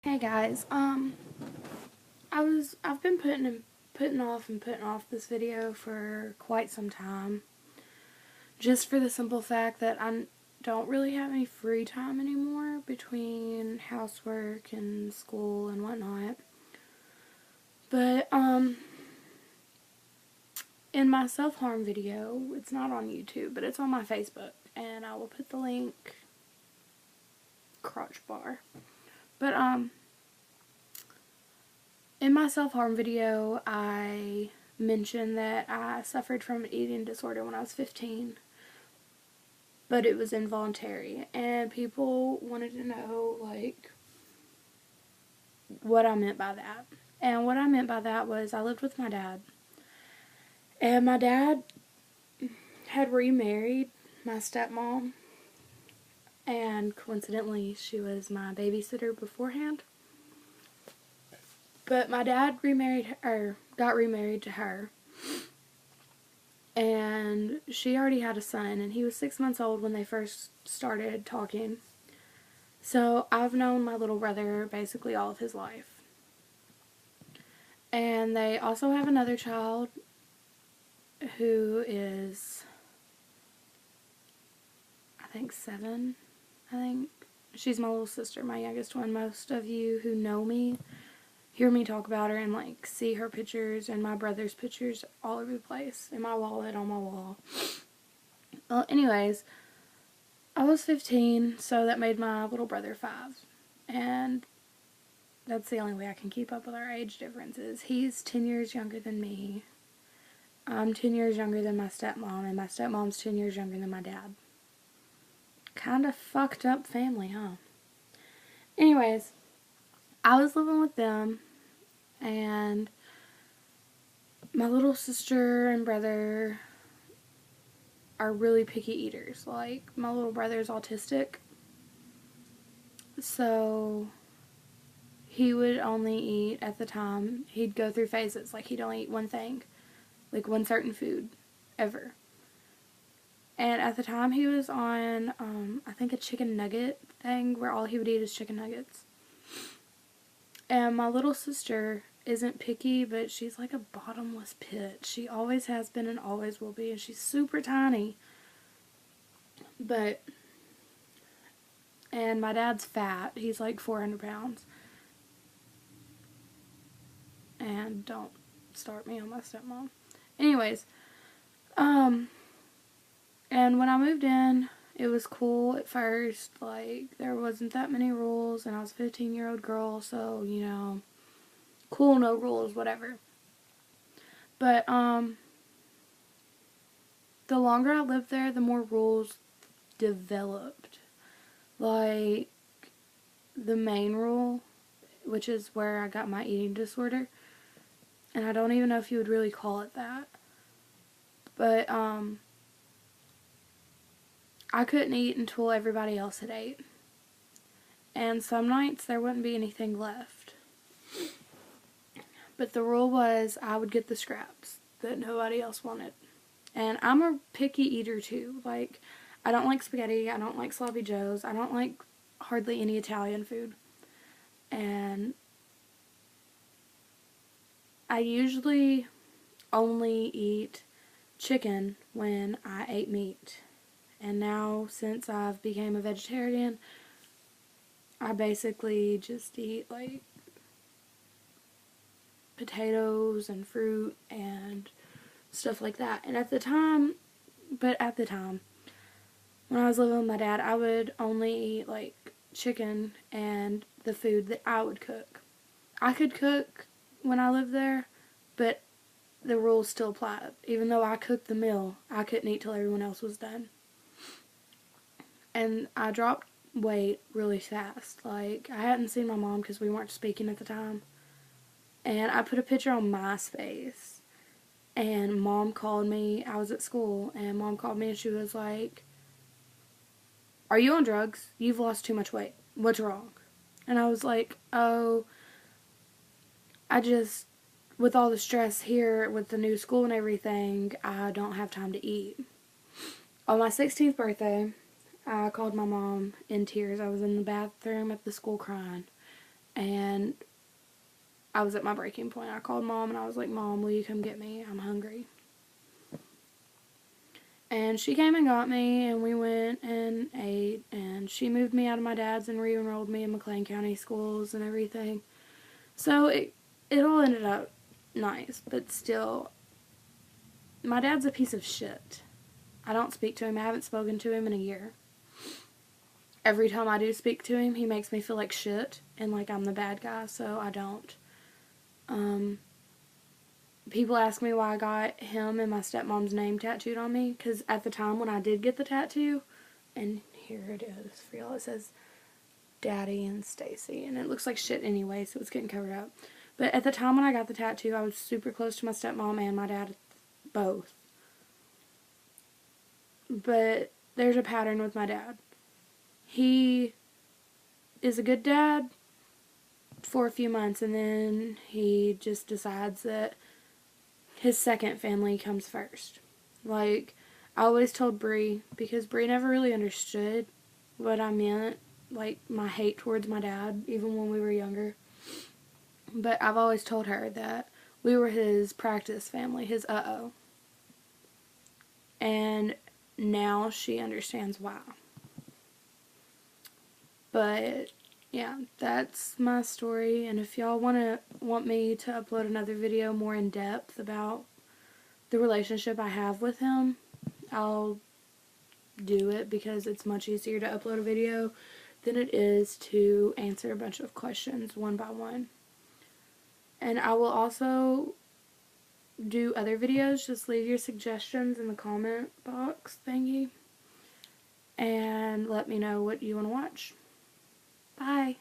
Hey guys, I've been putting off this video for quite some time, just for the simple fact that I don't really have any free time anymore between housework and school and whatnot. But in my self-harm video, it's not on YouTube, but it's on my Facebook, and I will put the link crotch bar. But in my self-harm video, I mentioned that I suffered from an eating disorder when I was 15, but it was involuntary, and people wanted to know, like, what I meant by that. And what I meant by that was I lived with my dad, and my dad had remarried my stepmom, and coincidentally, she was my babysitter beforehand. But my dad got remarried to her, and she already had a son, and he was 6 months old when they first started talking. So I've known my little brother basically all of his life. And they also have another child who is, I think, 7. She's my little sister, my youngest one. Most of you who know me hear me talk about her and, like, see her pictures and my brother's pictures all over the place. In my wallet, on my wall. Well, anyways, I was 15, so that made my little brother 5. And that's the only way I can keep up with our age differences. He's 10 years younger than me. I'm 10 years younger than my stepmom, and my stepmom's 10 years younger than my dad. Kinda fucked up family, huh? Anyways, I was living with them, and my little sister and brother are really picky eaters. Like, my little brother's autistic, so he would only eat, at the time, he'd go through phases. Like, he'd only eat one thing, like one certain food, ever. And at the time, he was on, I think, a chicken nugget thing where all he would eat is chicken nuggets. And my little sister isn't picky, but she's like a bottomless pit. She always has been and always will be, and she's super tiny. And my dad's fat. He's like 400 pounds. And don't start me on my stepmom. Anyways, and when I moved in, it was cool at first. Like, there wasn't that many rules, and I was a 15-year-old girl, so, you know, cool, no rules, whatever. But, the longer I lived there, the more rules developed. Like, the main rule, which is where I got my eating disorder, and I don't even know if you would really call it that, but, I couldn't eat until everybody else had ate. And some nights there wouldn't be anything left. But the rule was I would get the scraps that nobody else wanted. And I'm a picky eater too. Like, I don't like spaghetti, I don't like sloppy joes, I don't like hardly any Italian food. And I usually only eat chicken when I ate meat. And now, since I've become a vegetarian, I basically just eat, like, potatoes and fruit and stuff like that. And at the time, when I was living with my dad, I would only eat, like, chicken and the food that I would cook. I could cook when I lived there, but the rules still applied. Even though I cooked the meal, I couldn't eat till everyone else was done. And I dropped weight really fast. Like, I hadn't seen my mom because we weren't speaking at the time. And I put a picture on MySpace. And Mom called me. I was at school. And Mom called me and she was like, "Are you on drugs? You've lost too much weight. What's wrong?" And I was like, "Oh, with all the stress here with the new school and everything, I don't have time to eat." On my 16th birthday, I called my mom in tears. I was in the bathroom at the school crying. And I was at my breaking point. I called Mom and I was like, Mom, will you come get me? I'm hungry. And she came and got me, and we went and ate, and she moved me out of my dad's and re-enrolled me in McLean County schools and everything. So it all ended up nice, but still, my dad's a piece of shit. I don't speak to him. I haven't spoken to him in a year. Every time I do speak to him, he makes me feel like shit and like I'm the bad guy, so I don't. People ask me why I got him and my stepmom's name tattooed on me, because at the time when I did get the tattoo, and here it is for y'all, it says Daddy and Stacy, and it looks like shit anyway, so it's getting covered up. But at the time when I got the tattoo, I was super close to my stepmom and my dad, both. But there's a pattern with my dad. He is a good dad for a few months, and then he just decides that his second family comes first. Like, I always told Bree, because Bree never really understood what I meant, like my hate towards my dad, even when we were younger. But I've always told her that we were his practice family, his uh-oh. And now she understands why. But yeah, that's my story, and if y'all want me to upload another video more in depth about the relationship I have with him, I'll do it, because it's much easier to upload a video than it is to answer a bunch of questions one by one. And I will also do other videos. Just leave your suggestions in the comment box thingy and let me know what you want to watch. Bye.